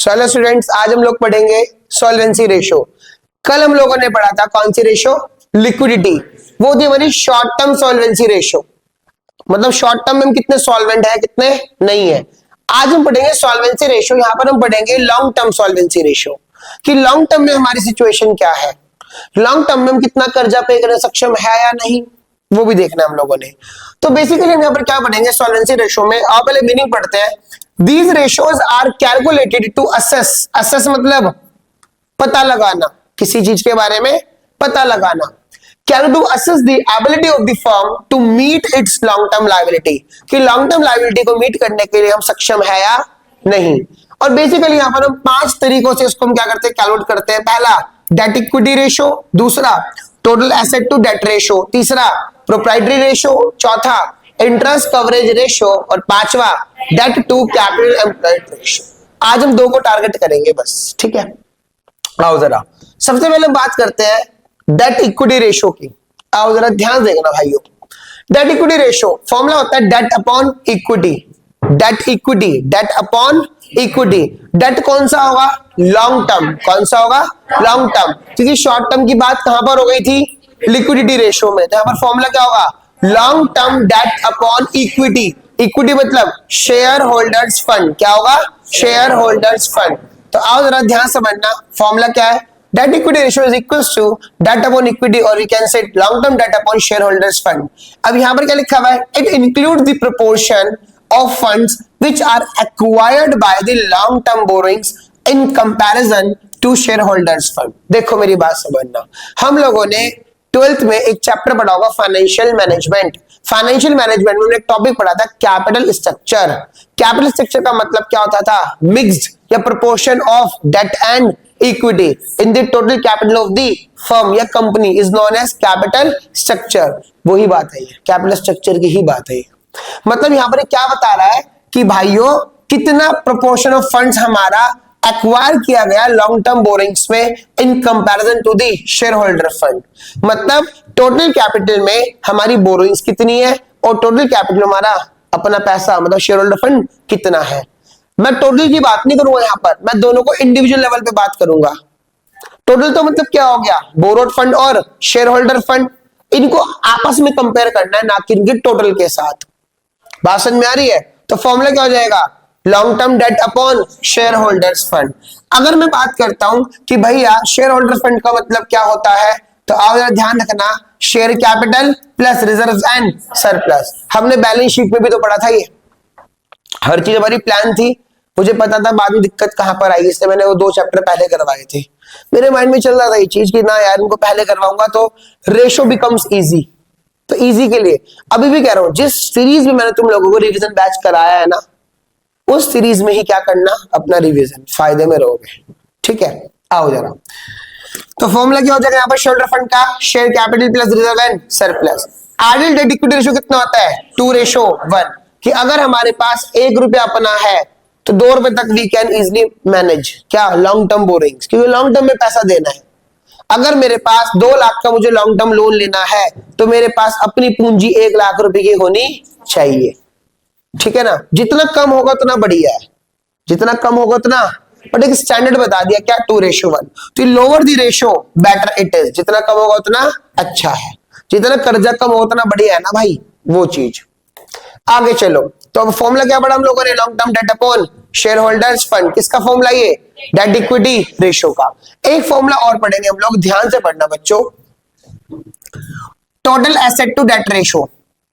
चलो स्टूडेंट्स, आज हम लोग पढ़ेंगे सॉल्वेंसी रेशो। कल हम लोगों ने पढ़ा था कौन सी रेशो? लिक्विडिटी। वो थी हमारी शॉर्ट टर्म सॉल्वेंसी रेशो, मतलब शॉर्ट टर्म में हम कितने सॉल्वेंट है कितने नहीं है। आज हम पढ़ेंगे सॉल्वेंसी रेशो। यहां पर हम पढ़ेंगे लॉन्ग टर्म सॉल्वेंसी रेशो कि लॉन्ग टर्म में हमारी सिचुएशन क्या है, लॉन्ग टर्म में हम कितना कर्जा पे करने सक्षम है या नहीं, वो भी देखना हम लोगों ने। तो बेसिकली हम यहाँ पर क्या पढ़ेंगे सॉल्वेंसी रेशो में। आप पहले मीनिंग पढ़ते हैं। These ratios are calculated to assess, assess मतलब पता लगाना, किसी चीज के बारे में पता लगाना। Can to assess the ability of the firm to meet its long term liability, कि लॉन्ग टर्म लायबिलिटी को मीट करने के लिए हम सक्षम है या नहीं। और बेसिकली यहाँ पर हम 5 तरीकों से इसको हम क्या करते हैं, कैलकुलेट करते हैं। पहला डेट इक्विटी रेशो, दूसरा total asset to debt ratio, तीसरा प्रोप्राइटरी रेशो, चौथा इंटरेस्ट कवरेज रेशो और पांचवा debt to capital employed ratio. आज हम 2 को टारगेट करेंगे बस, ठीक है। आओ जरा सबसे पहले बात करते हैं डेट इक्विटी रेशो की। आओ जरा ध्यान देखना भाइयों। डेट इक्विटी रेशो फॉर्मूला होता है debt upon equity, debt equity, debt upon equity. Debt कौन सा होगा? Long term. कौन सा होगा? लॉन्ग टर्म, क्योंकि शॉर्ट टर्म की बात कहां पर हो गई थी? लिक्विडिटी रेशो में। तो यहां पर फॉर्मूला क्या होगा? Long term debt upon equity. Equity मतलब शेयर होल्डर्स फंड। क्या होगा? Share holders fund. तो आओ जरा ध्यान समझना, फॉर्मूला क्या है? Debt equity ratio is equals to debt upon equity और we can say long term debt upon share holders fund. अब यहां पर क्या लिखा हुआ है? It includes the proportion of funds which are acquired by the long term borrowings in comparison to share holders fund. देखो मेरी बात समझना, हम लोगों ने 12th में एक चैप्टर पढ़ा होगा फाइनेंशियल मैनेजमेंट। फाइनेंशियल मैनेजमेंट में एक टॉपिक पढ़ा था कैपिटल स्ट्रक्चर। कैपिटल स्ट्रक्चर का मतलब क्या होता था? मिक्स्ड या proportion of debt and equity in the total capital of the firm या company is known as capital structure. वही बात है, कैपिटल स्ट्रक्चर की ही बात है। मतलब यहां पर क्या बता रहा है कि भाइयों कितना प्रोपोर्शन ऑफ फंड्स हमारा एक्वायर किया गया लॉन्ग टर्म बोरिंग्स में in comparison to the share holder fund. मतलब टोटल कैपिटल में हमारी बोरोइंग्स कितनी है और टोटल कैपिटल हमारा अपना पैसा मतलब शेयर होल्डर फंड कितना है। मैं टोटल की बात नहीं करूंगा यहाँ पर, मैं दोनों को इंडिविजुअल लेवल पे बात करूंगा। टोटल तो मतलब क्या हो गया? बोरोड फंड और शेयर होल्डर फंड, इनको आपस में कंपेयर करना है, ना कि इनके टोटल के साथ। बात समझ में आ रही है? तो फॉर्मूला क्या हो जाएगा? Long term debt upon share holders fund. अगर मैं बात करता हूं कि भैया शेयर होल्डर फंड का मतलब क्या होता है, तो आप जरा ध्यान रखना, share capital plus reserve and surplus. हमने बैलेंस शीट में भी तो पढ़ा था ये, हर चीज हमारी प्लान थी। मुझे पता था बाद में दिक्कत कहां पर आई, इसलिए मैंने वो 2 चैप्टर पहले करवाए थे। मेरे माइंड में चल रहा था ये चीज कि ना यार इनको पहले करवाऊंगा तो रेशो बिकम्स इजी। तो इजी के लिए अभी भी कह रहा हूं, जिस सीरीज में मैंने तुम लोगों को रिवीजन बैच कराया है ना, उस सीरीज में ही क्या करना, अपना रिवीजन, फायदे में रहोगे, ठीक है। आओ जरा, तो फॉर्मूला क्या हो जाएगा यहाँ पर शेयर होल्डर फंड का? Share capital plus reserve and surplus. Ideal date equity ratio कितना होता है? 2:1, कि अगर हमारे पास 1 रुपया अपना है तो 2 रुपए तक वी कैन इजिली मैनेज। क्या? लॉन्ग टर्म बोरिंग्स, क्योंकि लॉन्ग टर्म में पैसा देना है। अगर मेरे पास 2 लाख का मुझे लॉन्ग टर्म लोन लेना है तो मेरे पास अपनी पूंजी 1 लाख रुपए की होनी चाहिए, ठीक है ना। जितना कम होगा उतना बढ़िया है, जितना कम होगा उतना, बट एक स्टैंडर्ड बता दिया क्या? 2:1। तो lower the ratio better it is, जितना कम होगा उतना अच्छा है, जितना कर्जा कम होगा उतना बढ़िया है ना भाई, वो चीज। आगे चलो, तो अब फॉर्मूला क्या पढ़ा हम लोगों ने? Long term debt upon share holders fund. किसका फॉर्मूला? ये डेट इक्विटी रेशो का। एक फॉर्मूला और पढ़ेंगे हम लोग, ध्यान से पढ़ना बच्चों, total asset to debt ratio.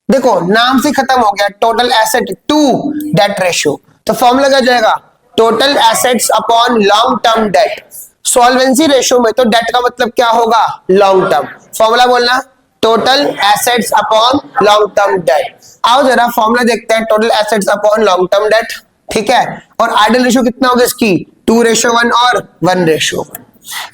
देखो नाम से खत्म हो गया, total asset to debt ratio. तो फॉर्मूला क्या जाएगा? Total assets upon long term debt. Solvency ratio में तो डेट का मतलब क्या होगा? Long term. फॉर्मूला बोलना, total assets upon long term debt. आओ जरा फॉर्मूला देखते हैं, total assets upon long term debt, ठीक है। और आइडियल रेशो कितना होगा इसकी? 2:1 और 1:1।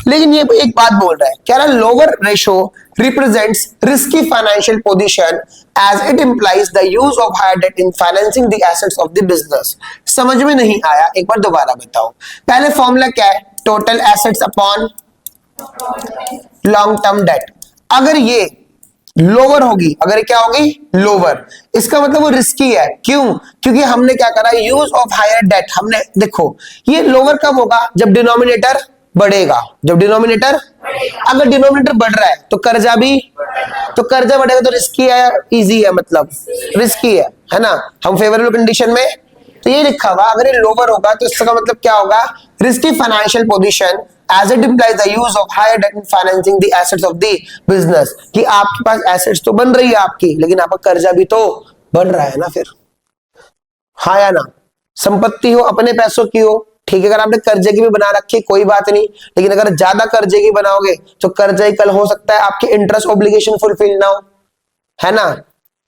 लेकिन ये एक बात बोल रहा है, कह रहा है lower ratio represents risky financial position as it implies the use of higher debt in financing the assets of the business। समझ में नहीं आया, एक बार दोबारा बताओ। पहले फॉर्मूला क्या है? Total assets upon long term date. अगर ये लोअर होगी। अगर क्या होगी? लोअर। इसका मतलब वो रिस्की है। क्यों? क्योंकि हमने क्या करा, यूज ऑफ हायर डेट। हमने देखो ये लोअर कब होगा? जब डिनोमिनेटर बढ़ेगा। जब डिनोमिनेटर, अगर डिनोमिनेटर बढ़ रहा है तो कर्जा भी, तो कर्जा बढ़ेगा तो रिस्की है, इजी है, मतलब रिस्की है ना। हम फेवरेबल कंडीशन में, तो ये लिखा हुआ अगर ये लोअर होगा तो इसका मतलब क्या होगा? Risky financial position as it implies the use of higher debt in financing the assets of the business, कि आपके पास एसेट्स तो बन रही है आपकी, लेकिन आपका कर्जा भी तो बढ़ रहा है ना फिर, हाँ या ना। संपत्ति हो अपने पैसों की हो, ठीक है, अगर आपने कर्जे की भी बना रखी कोई बात नहीं, लेकिन अगर ज्यादा कर्जे की बनाओगे तो कर्जा ही कल हो सकता है आपके इंटरेस्ट ऑब्लिगेशन फुलफिल ना हो, है ना।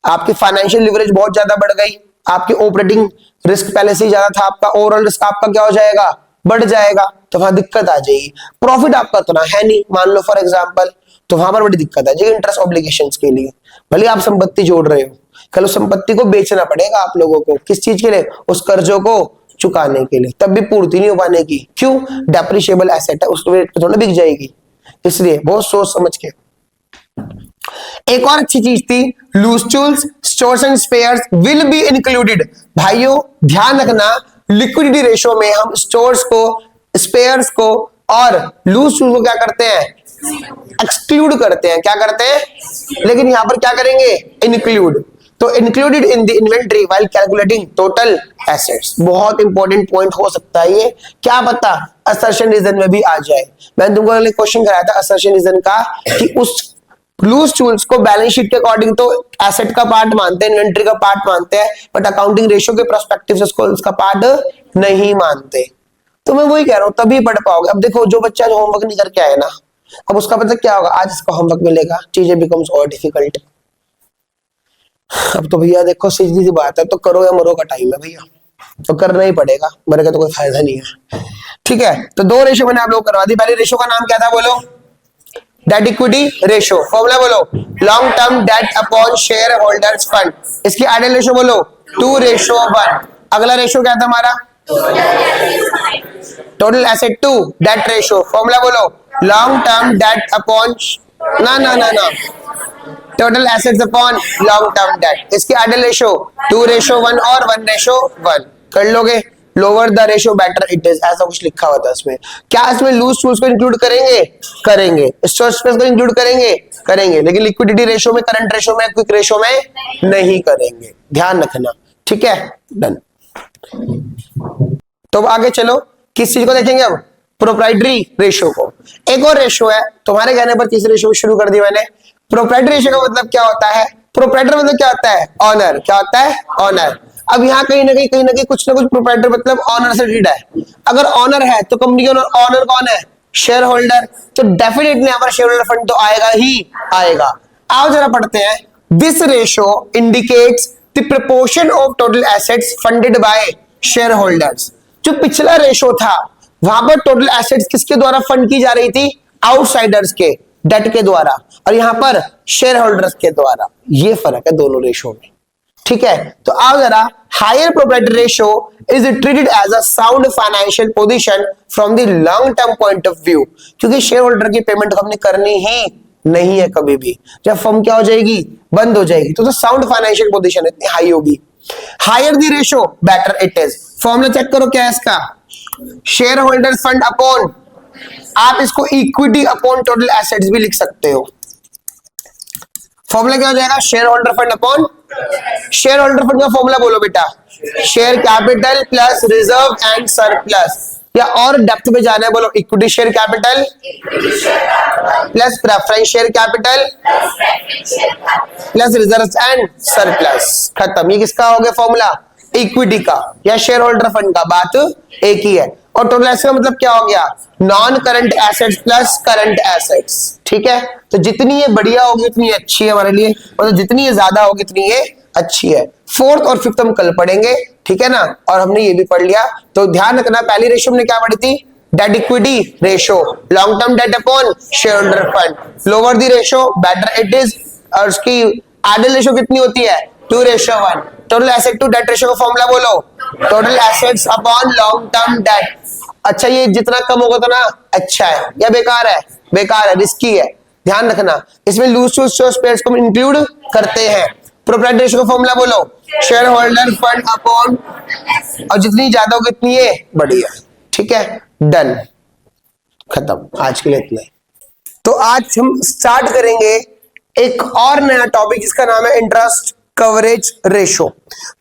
आपकी फाइनेंशियल लिवरेज बहुत ज्यादा बढ़ गई, आपकी ऑपरेटिंग रिस्क पहले से ही ज्यादा था, आपका ओवरऑल रिस्क आपका क्या हो जाएगा? बढ़ जाएगा, तो वहां दिक्कत आ जाएगी। प्रॉफिट आपका उतना है नहीं मान लो फॉर एग्जांपल, तो वहां पर बड़ी दिक्कत आ जाएगी इंटरेस्ट ऑब्लिगेशंस के लिए। भले आप संपत्ति जोड़ रहे हो, कल उस संपत्ति को बेचना पड़ेगा आप लोगों को, किस चीज के लिए? उस कर्जों को चुकाने के लिए, तब भी पूर्ति नहीं हो पाने की। क्यों? डेप्रिशिएबल एसेट है, उसके रेट पे थोड़ा बिक जाएगी, इसलिए बहुत सोच समझ के। एक और अच्छी चीज थी, loose tools, stores and spares will be included. भाइयों ध्यान रखना, लिक्विडिटी रेशो में हम स्टोर्स को, स्पेयर्स को और लूज टूल को क्या करते हैं? एक्सक्लूड करते हैं। क्या करते हैं? लेकिन यहां पर क्या करेंगे? इंक्लूड। तो included in the inventory while calculating total assets, बहुत इंपॉर्टेंट पॉइंट हो सकता है ये, क्या पता असर्शन रीजन में भी आ जाए। मैंने तुमको क्वेश्चन कराया था असर्शन रीजन का, कि उस लूज टूल्स को बैलेंस शीट के अकॉर्डिंग तो एसेट का पार्ट मानते हैं, इन्वेंटरी का पार्ट मानते हैं, बट अकाउंटिंग रेशियो के पर्सपेक्टिव से उसको उसका पार्ट नहीं मानते। तो मैं वही कह रहा हूं, तभी पढ़ पाओगे। अब देखो जो बच्चा होमवर्क नहीं करके आए ना, अब उसका मतलब क्या होगा? आज इसका होमवर्क मिलेगा, चीजें बिकम्स और डिफिकल्ट। अब तो भैया देखो सीधी सी बात है, तो करो या मरो का टाइम है भैया, तो करना ही पड़ेगा, मर के तो कोई फायदा नहीं है। ठीक है, तो दो रेशो मैंने आप लोग करवा दी। पहले रेशो का नाम क्या था बोलो? Debt equity ratio. फॉर्मूला बोलो? Long term debt upon share holders fund. इसकी आइडियल रेशो बोलो? 2:1। अगला रेशो क्या था हमारा? Total asset to debt ratio. Formula बोलो? लॉन्ग टर्म डेट अपॉन, ना total assets upon long term debt. इसकी आइडियल रेशो 2:1 और 1:1। कर लोगे? Lower the ratio better it is, ऐसा कुछ लिखा हुआ था इसमें। क्या इसमें लूज टूल्स को इंक्लूड करेंगे? करेंगे। स्टोर स्पेस को इंक्लूड करेंगे? करेंगे, लेकिन लिक्विडिटी रेशो में, करंट रेशो में, क्विक रेशो में नहीं करेंगे, ध्यान रखना। ठीक है, डन। तो आगे चलो, किस चीज को देखेंगे अब? प्रोप्राइटरी रेशो को। एक और रेशो है, तुम्हारे कहने पर तीसरे रेशो शुरू कर दी मैंने। प्रोप्राइटरी रेशो का मतलब क्या होता है? प्रोप्राइटर मतलब क्या होता है? ऑनर। क्या होता है? ऑनर। अब यहाँ कहीं ना कहीं कुछ ना कुछ प्रोप्राइटर मतलब ऑनर से रिलेटेड है। अगर ऑनर है तो कंपनी का ऑनर कौन है? Share holder. तो डेफिनेटली यहाँ पर शेयर होल्डर फंड तो आएगा ही आएगा। आओ जरा पढ़ते हैं। This ratio indicates the proportion of total assets funded by share holders. जो पिछला रेशो था वहां पर टोटल एसेट्स किसके द्वारा फंड की जा रही थी? आउटसाइडर्स के, डेट के द्वारा, और यहां पर शेयर होल्डर्स के द्वारा। ये फर्क है दोनों रेशो में। ठीक है, तो आओ जरा, higher proprietary ratio is treated as a sound financial position from the long term point of view, क्योंकि शेयर होल्डर की पेमेंट हमने करनी ही नहीं है कभी भी। जब फर्म क्या हो जाएगी? बंद हो जाएगी, तो साउंड फाइनेंशियल पोजीशन इतनी हाई होगी। Higher the ratio better it is. Formula check करो क्या है इसका? शेयर होल्डर फंड अपॉन, आप इसको इक्विटी अपॉन टोटल एसेट्स भी लिख सकते हो। फॉर्मूला क्या हो जाएगा? Share holder fund upon, share holder fund का फॉर्मूला बोलो बेटा? Share capital plus reserve and surplus. या और डेप्थ में जाना है, बोलो? Equity share capital plus preference share capital plus reserve and surplus. खत्म। ये किसका हो गया फॉर्मूला? इक्विटी का या शेयर होल्डर फंड का, बात एक ही है। और टोटल एसेट का मतलब क्या हो गया? Non current assets plus current assets. ठीक है, तो जितनी ये बढ़िया होगी उतनी अच्छी है हमारे लिए, मतलब जितनी ये ज्यादा होगी उतनी ये अच्छी है। फोर्थ और फिफ्थ हम कल पढ़ेंगे, ठीक है ना। और हमने ये भी पढ़ लिया, तो ध्यान रखना। पहली रेशो हमने क्या पढ़ी थी? Debt equity ratio, long term debt upon share holder fund. Lower the ratio better it is, और उसकी आइडियल रेशो कितनी होती है? 2:1। Total asset to debt ratio का फॉर्मूला बोलो? Total assets upon long term debt. अच्छा, ये जितना कम होगा उतना अच्छा है या बेकार है? बेकार है, रिस्की है। ध्यान रखना, इसमें लूज टू शो स्पेयर्स को इंक्लूड करते हैं। प्रोप्राइटरी रेशियो का फॉर्मूला बोलो, शेयर होल्डर फंड अपॉन, और जितनी ज्यादा होगी उतनी ये बढ़िया। ठीक है, डन, खत्म, आज के लिए इतना ही। तो आज हम स्टार्ट करेंगे एक और नया टॉपिक जिसका नाम है इंटरेस्ट कवरेज रेशो।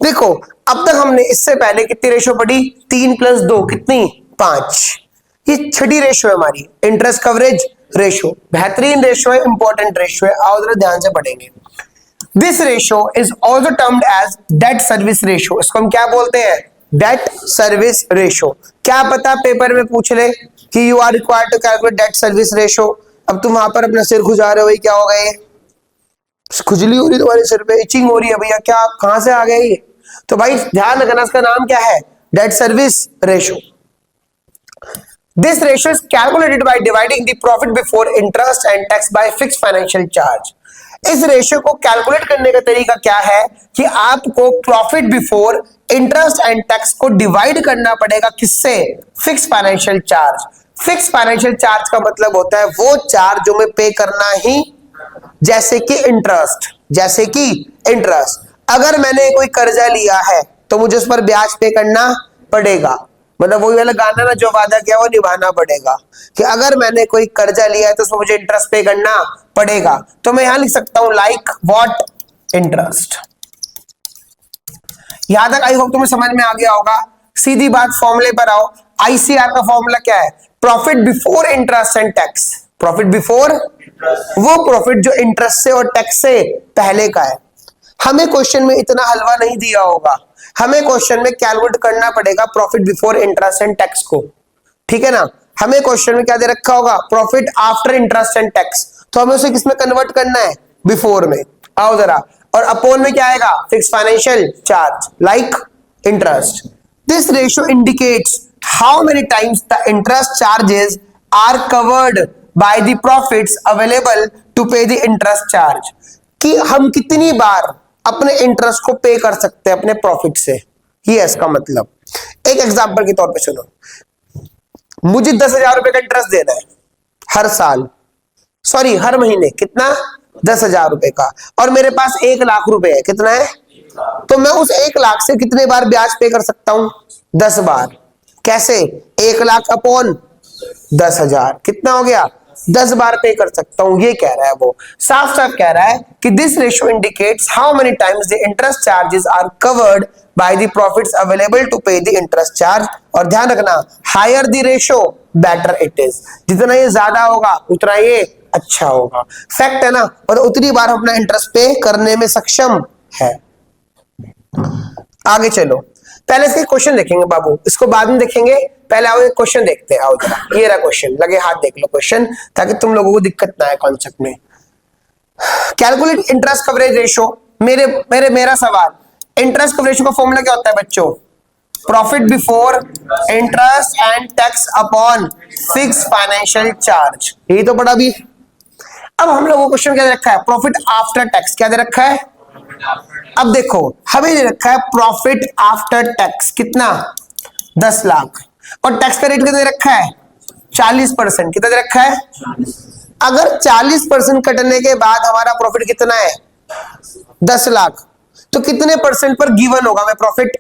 देखो अब तक हमने इससे पहले कितनी रेशो पढ़ी, 3 + 2 कितनी, 5। ये छठी रेशो है हमारी, इंटरेस्ट कवरेज रेशो। बेहतरीन रेशो है, इंपॉर्टेंट रेशो है, आओ जरा ध्यान से पढ़ेंगे। This ratio is also termed as debt service ratio. इसको हम क्या बोलते हैं, डेट सर्विस रेशो। क्या पता पेपर में पूछ ले कि you are required to calculate debt service ratio. अब तुम वहां पर अपना सिर खुजा रहे हो, भाई क्या हो गया, खुजली हो रही तुम्हारे सिर पे, इचिंग हो रही है भैया, क्या कहां से आ गया ये। तो भाई ध्यान रखना, इसका नाम क्या है, date service ratio. This ratio is calculated by dividing the profit before interest and tax bye fixed financial charge. इस रेशो को कैलकुलेट करने का तरीका क्या है कि आपको profit before interest and tax को डिवाइड करना पड़ेगा, किससे, fixed financial charge. Fixed financial charge का मतलब होता है वो चार्ज जो मैं पे करना ही, जैसे कि इंटरेस्ट, जैसे कि इंटरेस्ट। अगर मैंने कोई कर्जा लिया है तो मुझे उस पर ब्याज पे करना पड़ेगा, मतलब वही वाला गाना ना, जो वादा किया वो निभाना पड़ेगा, कि अगर मैंने कोई कर्जा लिया है तो उसमें मुझे इंटरेस्ट पे करना पड़ेगा। तो मैं यहां लिख सकता हूं लाइक व्हाट, इंटरेस्ट। यहां तक आई होप तुम्हें समझ में आ गया होगा। सीधी बात फॉर्मूले पर आओ। आईसीआर का फॉर्मूला क्या है, profit before interest and tax. Profit before वो प्रॉफिट जो इंटरेस्ट से और टैक्स से पहले का है। हमें क्वेश्चन में इतना हलवा नहीं दिया होगा, हमें क्वेश्चन में कैलकुलेट करना पड़ेगा profit before interest and tax को। ठीक है ना, हमें क्वेश्चन में क्या दे रखा होगा, profit after interest and tax, तो हमें उसे किसमें कन्वर्ट करना है, बिफोर में। आओ जरा, और अपॉन में क्या आएगा, fixed financial charge like interest. This ratio indicates how many times the interest charges are covered by the profits available to pay the interest charge, कि हम कितनी बार अपने इंटरेस्ट को पे कर सकते हैं अपने प्रॉफिट से, ये इसका मतलब। एक एग्जांपल के तौर पे सुनो, मुझे 10,000 रुपए का इंटरेस्ट देना है हर साल, सॉरी हर महीने, कितना, 10,000 रुपए का, और मेरे पास 1 लाख रुपए है, कितना है, तो मैं उस 1 लाख से कितने बार ब्याज पे कर सकता हूं, 10 बार। कैसे, 1 लाख अपॉन 10,000 कितना हो गया, 10 बार पे कर सकता हूं, ये कह रहा है वो। साफ साफ कह रहा है कि this ratio indicates how many times the interest charges are covered by the profits available to pay the interest charge. और ध्यान रखना, higher the ratio better it is, जितना ये ज्यादा होगा उतना ये अच्छा होगा। फैक्ट है ना, और उतनी बार अपना इंटरेस्ट पे करने में सक्षम है। आगे चलो, पहले इसके क्वेश्चन देखेंगे बाबू, इसको बाद में देखेंगे, पहले आओ एक क्वेश्चन देखते हैं। आओ जरा, ये रहा क्वेश्चन, लगे हाथ देख लो क्वेश्चन, ताकि तुम लोगों को दिक्कत ना आए कॉन्सेप्ट में। Calculate interest coverage ratio. मेरा सवाल, इंटरेस्ट कवरेज रेशो का फॉर्मूला क्या होता है बच्चों, profit before interest and tax upon fixed financial charge, यही तो पढ़ा भी। अब हम लोगों को क्वेश्चन क्या दे रखा है, प्रॉफिट आफ्टर टैक्स, क्या दे रखा है। अब देखो हमें दे रखा है प्रॉफिट आफ्टर टैक्स कितना, 10 लाख, और टैक्स का रेट कितना दे रखा है, 40%। कितना दे रखा है, अगर 40% कटने के बाद हमारा प्रॉफिट कितना है, 10 लाख, तो कितने परसेंट पर गिवन होगा हमें प्रॉफिट,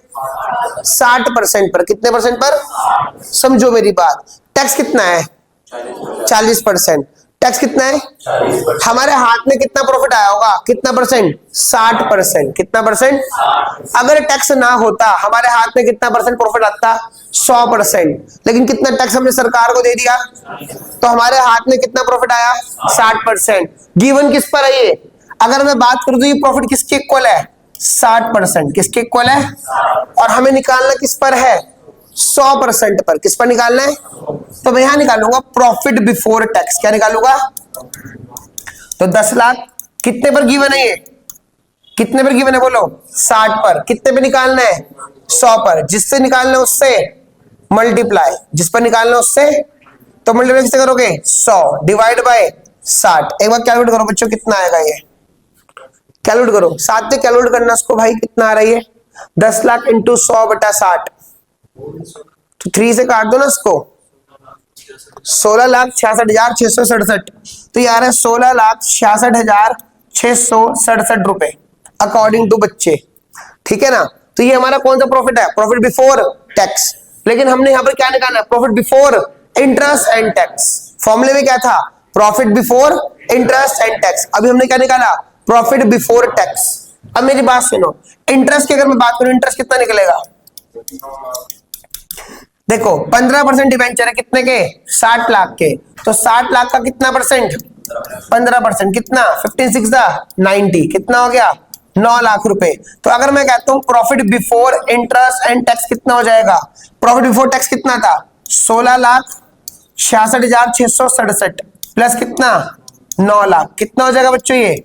60% पर। कितने परसेंट पर, समझो मेरी बात, टैक्स कितना है, 40%, टैक्स कितना है, हमारे हाथ में कितना प्रॉफिट आया होगा, कितना परसेंट, 60%। कितना परसेंट, अगर टैक्स ना होता हमारे हाथ में कितना परसेंट प्रॉफिट आता, 100%। लेकिन कितना टैक्स हमने सरकार को दे दिया, तो हमारे हाथ में कितना प्रॉफिट आया, 60%। गिवन किस पर है ये, अगर मैं बात करूं तो ये प्रॉफिट किसके इक्वल है, 60%। किसके इक्वल है, और हमें निकालना किस पर है, 100% पर। किस पर निकालना है, तो मैं यहां निकालूंगा प्रॉफिट बिफोर टैक्स। क्या निकालूंगा, तो 10 लाख कितने पर गिवन है, ये कितने पर गिवन है बोलो, 60 पर। कितने पे निकालना है, 100 पर। जिससे निकालना है उससे मल्टीप्लाई, जिस पर निकालना है उससे, तो मल्टीप्लाई किससे करोगे, 100 डिवाइड बाय 60। एक बार कैलकुलेट करो बच्चों, कितना आएगा ये, कैलकुलेट करो, साथ में कैलकुलेट करना उसको भाई, कितना आ रही है, 10 लाख इंटू 100 बटा 60, तो 3 से काट दो ना इसको, 16,66,667, तो यार है 16,66,667 रुपए अकॉर्डिंग टू बच्चे, ठीक है ना। तो ये हमारा कौन सा प्रॉफिट है, प्रॉफिट बिफोर टैक्स। लेकिन हमने यहाँ पर क्या निकालना है, profit before interest and tax. फॉर्मूले में क्या था, profit before interest and tax. अभी हमने क्या निकाला, प्रॉफिट बिफोर टैक्स। अब मेरी बात सुनो, इंटरेस्ट की अगर मैं बात करूं, इंटरेस्ट कितना निकलेगा, देखो 15% डिबेंचर है कितने के, 60 लाख के, तो 60 लाख का कितना परसेंट, 15%, कितना 15 6 90, कितना हो गया 9 लाख रुपए। तो अगर मैं कहता हूं profit before interest and tax कितना हो जाएगा, प्रॉफिट बिफोर टैक्स कितना था, 16,66,667 प्लस कितना 9 लाख, कितना हो जाएगा बच्चों, ये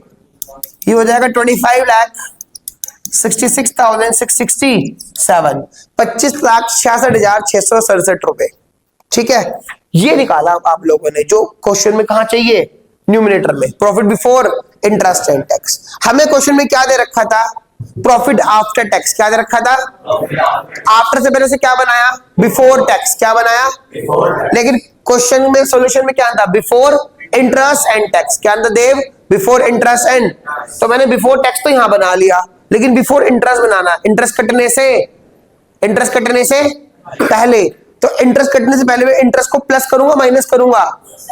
हो जाएगा 25,66,667, 25,66,667 रुपए, ठीक है। ये निकाला आप लोगों ने जो क्वेश्चन में कहा चाहिए, न्यूमिनेटर में, profit before interest and tax. हमें क्वेश्चन में क्या दे रखा था, प्रॉफिट आफ्टर टैक्स। क्या दे रखा था, आफ्टर से पहले से क्या बनाया, बिफोर टैक्स, क्या बनाया, लेकिन क्वेश्चन में सॉल्यूशन में क्या था, बिफोर इंटरेस्ट एंड टैक्स। क्या था देव, बिफोर इंटरेस्ट एंड, तो मैंने बिफोर टैक्स तो यहां बना लिया, लेकिन बिफोर इंटरेस्ट बनाना, इंटरेस्ट कटने से पहले, तो इंटरेस्ट कटने से पहले मैं इंटरेस्ट को प्लस करूंगा माइनस करूंगा,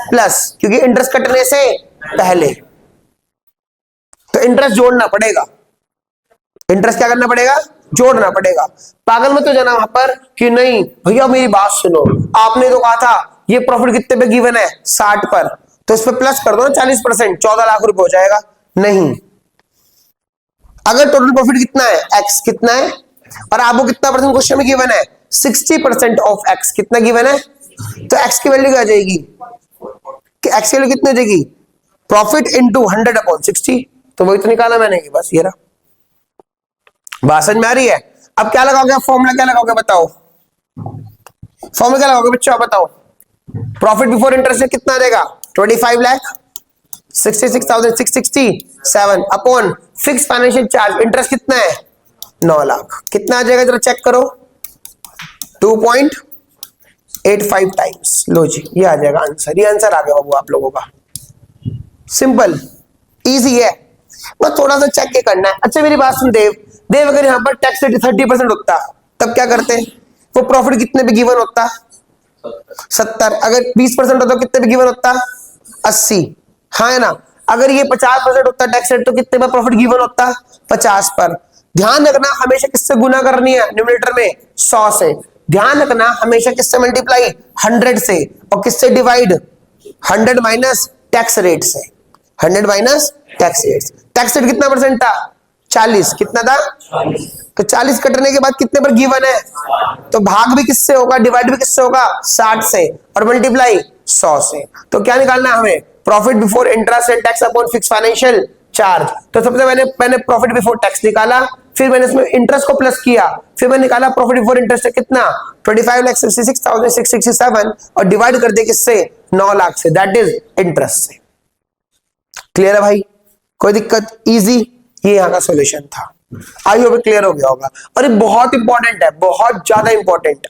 प्लस, क्योंकि इंटरेस्ट कटने से पहले, तो इंटरेस्ट जोड़ना पड़ेगा, इंटरेस्ट क्या करना पड़ेगा, जोड़ना पड़ेगा। पागल मत हो जाना वहां पर कि नहीं भैया मेरी बात सुनो, आपने तो कहा था ये प्रॉफिट कितने पे गिवन है, 60 पर, तो इस पे प्लस कर दो ना 40%, 14 लाख रुपए हो जाएगा। नहीं, अगर टोटल प्रॉफिट कितना है, एक्स कितना है, और आपको कितना परसेंट क्वेश्चन में गिवन है, 60% ऑफ एक्स, कितना गिवन है, तो एक्स की वैल्यू क्या आ जाएगी, कि एक्स की वैल्यू कितनी हो जाएगी, प्रॉफिट इनटू 100/60, तो वही तो निकाला मैंने, बस ये रहा। बात समझ में आ रही है। अब क्या लगाओगे, फॉर्मूला क्या लगाओगे बताओ, फॉर्मूला क्या लगाओगे बच्चों आप बताओ, प्रॉफिट बिफोर इंटरेस्ट कितना आ जाएगा, 25,66,667 upon fix financial charge, interest कितना है 9 लाख, कितना आ जाएगा जरा चेक करो, 2.85 टाइम्स। लो जी ये आ जाएगा आंसर, ये आंसर आ गया बाबू आप लोगों का, सिंपल इजी है, बस थोड़ा सा चेक के करना है। अच्छा मेरी बात सुन देव, अगर यहाँ पर टैक्स रेट 30% होता तब क्या करते, वो प्रॉफिट कितने पे गिवन होता, 70, अगर 20% होता कितने पे गिवन होता, 80, हाँ है ना। अगर ये 50% होता टैक्स रेट तो कितने पर प्रॉफिट गिवन होता, 50 पर। ध्यान रखना हमेशा किससे गुना करनी है, न्यूमरेटर में 100 से, ध्यान रखना हमेशा किससे मल्टीप्लाई, 100 से, और किससे डिवाइड, 100 माइनस टैक्स रेट से, 100 minus tax rate. Tax rate कितना परसेंट था, 40, कितना था, तो 40 कटने के बाद कितने पर गिवन है, तो भाग भी किससे होगा, डिवाइड भी किससे होगा, 60 से, और मल्टीप्लाई 100 से। तो क्या निकालना है हमें, profit before interest and tax upon fix financial charge. तो सबसे मैंने प्रॉफिट बिफोर टैक्स निकाला, फिर मैंने इसमें इंटरेस्ट को प्लस किया, फिर मैंने निकाला प्रॉफिट बिफोर इंटरेस्ट कितना, 25,66,667, और डिवाइड कर दिया किससे, 9 लाख से, दैट इज इंटरेस्ट से। क्लियर है भाई, कोई दिक्कत, इजी, ये यहाँ का सॉल्यूशन था। आई होप क्लियर हो गया होगा, और ये बहुत इंपॉर्टेंट है, बहुत ज्यादा इंपॉर्टेंट,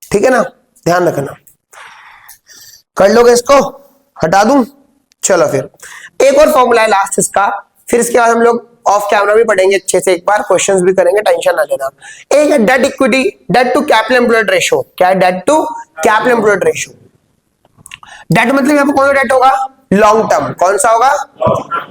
ठीक है ना, ध्यान रखना। कर लोगे इसको, हटा दूं, चलो फिर एक और फॉर्मूला है लास्ट इसका, फिर इसके बाद हम लोग ऑफ कैमरा भी पढ़ेंगे अच्छे से, एक बार क्वेश्चंस भी करेंगे, टेंशन ना लेना। एक है debt equity, debt to capital employed ratio. क्या है, debt to capital employed ratio. Debt मतलब यहाँ पर कौन सा डेट होगा, लॉन्ग टर्म, कौन सा होगा,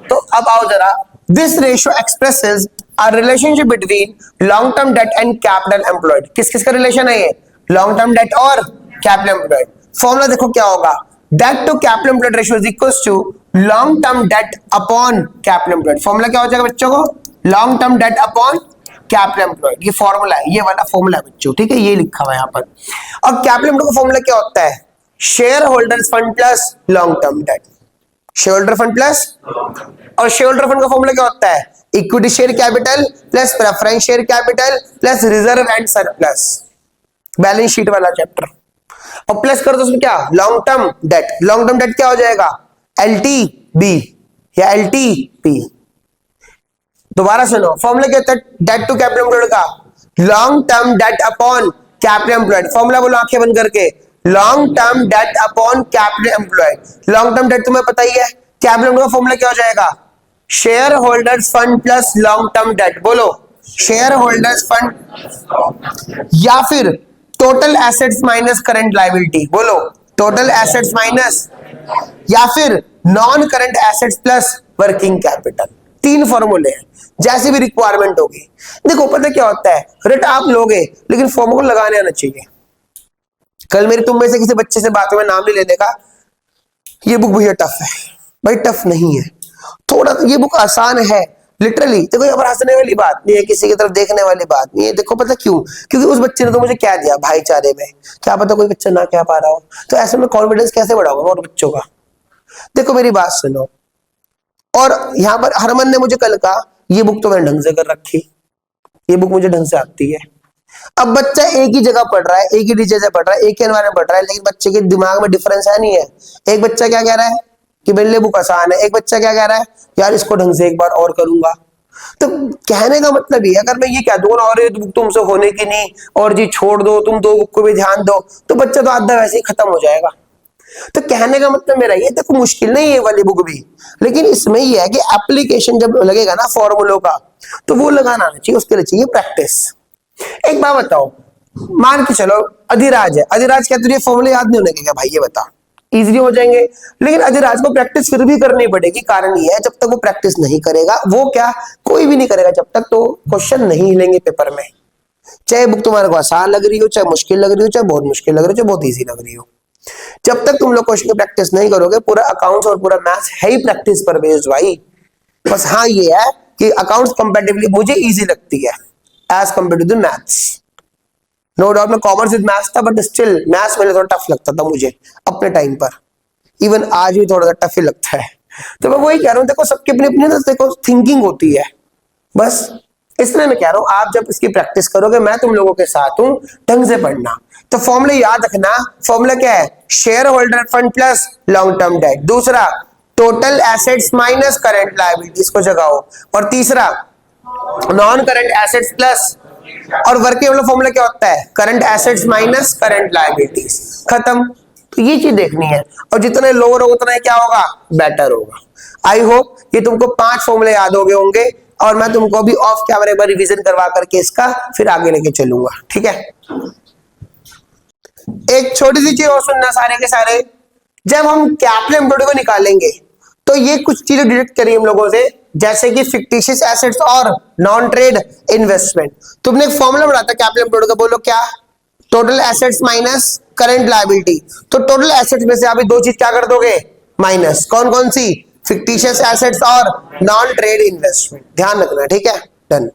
तो अब आओ जरा, this ratio expresses a relationship between long term debt and capital employed। किस किस का रिलेशन है ये, लॉन्ग टर्म डेट और कैपिटल एम्प्लॉयड। फॉर्मूला देखो क्या होगा, debt to capital employed ratio is equals to long term debt upon capital employed. Formula क्या हो जाएगा बच्चों को, long term debt upon capital employed, ये फॉर्मूला है, ये वाला फॉर्मूला है बच्चों, ठीक है, ये लिखा हुआ है यहाँ पर। और कैपिटल एम्प्लॉयड का फॉर्मूला क्या होता है, share holders fund plus long term date, share holder fund plus, और शेयर होल्डर फंड का फॉर्मूला क्या होता है, equity share capital plus preference share capital plus reserve and surplus, balance sheet वाला चैप्टर, और प्लस कर दो उसमें क्या, long term date. Long term date क्या हो जाएगा, एलटीबी या एलटीपी। दोबारा सुनो, फॉर्मूला क्या होता है डेट टू कैपिटल एम्प्लॉयड का, long term debt upon capital employed. Formula बोलो आंखें बंद करके, long term debt upon capital employed. Long term date तुम्हें पता ही है, कैपिटल एम्प्लॉयड का फॉर्मूला क्या हो जाएगा, share holders fund plus long term date. बोलो, शेयर होल्डर्स फंड या फिर total assets minus current liability. बोलो, टोटल एसेट्स माइनस या फिर non current assets plus working capital. तीन फॉर्मूले हैं, जैसी भी रिक्वायरमेंट होगी। देखो पता क्या होता है, रट आप लोगे लेकिन फॉर्मूला लगाने आना चाहिए। कल मेरी तुम में से किसी बच्चे से बात में नाम नहीं लेने का, ये बुक भैया टफ है। भाई टफ नहीं है, थोड़ा ये बुक आसान है लिटरली। देखो यहाँ पर हंसने वाली बात नहीं है, किसी की तरफ देखने वाली बात नहीं है। देखो पता क्यों, क्योंकि उस बच्चे ने तो मुझे क्या दिया भाईचारे में, क्या पता कोई बच्चा ना क्या पा रहा हो, तो ऐसे में कॉन्फिडेंस कैसे बढ़ाऊंगा और बच्चों का। देखो मेरी बात सुनो, और यहाँ पर हरमन ने मुझे कल कहा ये बुक तो मैंने ढंग से कर रखी, ये बुक मुझे ढंग से आती है। अब बच्चा एक ही जगह पढ़ रहा है, एक ही टीचर से पढ़ रहा है, एक ही एनवायरमेंट पढ़ रहा है, लेकिन बच्चे के दिमाग में डिफरेंस है नहीं है। एक बच्चा क्या कह रहा है कि मेरे लिए बुक आसान है, एक बच्चा क्या कह रहा है यार इसको ढंग से एक बार और करूंगा। तो कहने का मतलब ये, अगर मैं ये कह दूंगा और ये बुक तुमसे होने की नहीं और जी छोड़ दो, तुम दो बुक को भी ध्यान दो, तो बच्चा तो आधा वैसे ही खत्म हो जाएगा। तो कहने का मतलब मेरा ये, देखो मुश्किल नहीं है वाली बुक भी, लेकिन इसमें ये है कि एप्लीकेशन जब लगेगा ना फॉर्मूलों का, तो वो लगाना आना चाहिए, उसके लिए चाहिए प्रैक्टिस। एक बात बताओ, मान के चलो अधिराज है, अधिराज क्या तुझे फॉर्मूले याद नहीं होने के क्या भाई, ये बता, इजीली हो जाएंगे। लेकिन अधिराज को प्रैक्टिस फिर भी करनी पड़ेगी, कारण ये है जब तक वो प्रैक्टिस नहीं करेगा, वो क्या कोई भी नहीं करेगा जब तक, तो क्वेश्चन नहीं हिलेंगे पेपर में। चाहे बुक तुम्हारे को आसान लग रही हो, चाहे मुश्किल लग रही हो, चाहे बहुत मुश्किल लग रही हो, चाहे बहुत ईजी लग रही हो, जब तक तुम लोग क्वेश्चन की प्रैक्टिस नहीं करोगे, पूरा अकाउंट्स और पूरा मैथ्स है ही प्रैक्टिस पर बेस्ड भाई। बस हाँ ये है कि अकाउंट्स कंपैरेटिवली मुझे इजी लगती है as compare to the maths. No doubt मैं कॉमर्स विद मैथ्स था, बट स्टिल मैथ्स मेरे थोड़ा टफ लगता था मुझे अपने टाइम पर, इवन आज भी थोड़ा सा टफ ही लगता है। तो मैं वही कह रहा हूँ, देखो सबकी अपनी अपनी देखो थिंकिंग होती है, बस इसलिए मैं कह रहा हूँ आप जब इसकी प्रैक्टिस करोगे, मैं तुम लोगों के साथ हूं, ढंग से पढ़ना। तो फॉर्मूला याद रखना, फॉर्मूला क्या है, share holder fund plus long term debt. दूसरा total assets minus current liabilities को जगाओ, और तीसरा नॉन करंट एसेट्स प्लस, और वर्किंग कैपिटल फॉर्मूला क्या होता है, current assets minus current liabilities. खत्म। तो ये चीज देखनी है, और जितने लोअर होगा उतना क्या होगा, बेटर होगा। आई होप ये तुमको 5 फॉर्मूले याद हो गए होंगे, और मैं तुमको अभी ऑफ कैमरे पर रिवीजन करवा करके इसका फिर आगे लेके चलूंगा, ठीक है। एक छोटी सी चीज और सुनना सारे के सारे, जब हम कैपिटल एम्प्लॉयड को निकालेंगे तो ये कुछ चीजें डिडक्ट करी हम लोगों से, जैसे कि फिक्टिशियस एसेट्स और नॉन ट्रेड इन्वेस्टमेंट। तुमने एक फॉर्मूला बनाया था कैपिटल एम्प्लॉयड का, बोलो क्या, total assets minus current liability. तो टोटल एसेट्स में से अभी 2 चीज क्या कर दोगे, माइनस, कौन कौन सी, फिक्टिशियस एसेट्स और नॉन ट्रेड इन्वेस्टमेंट। ध्यान रखना, ठीक है, डन।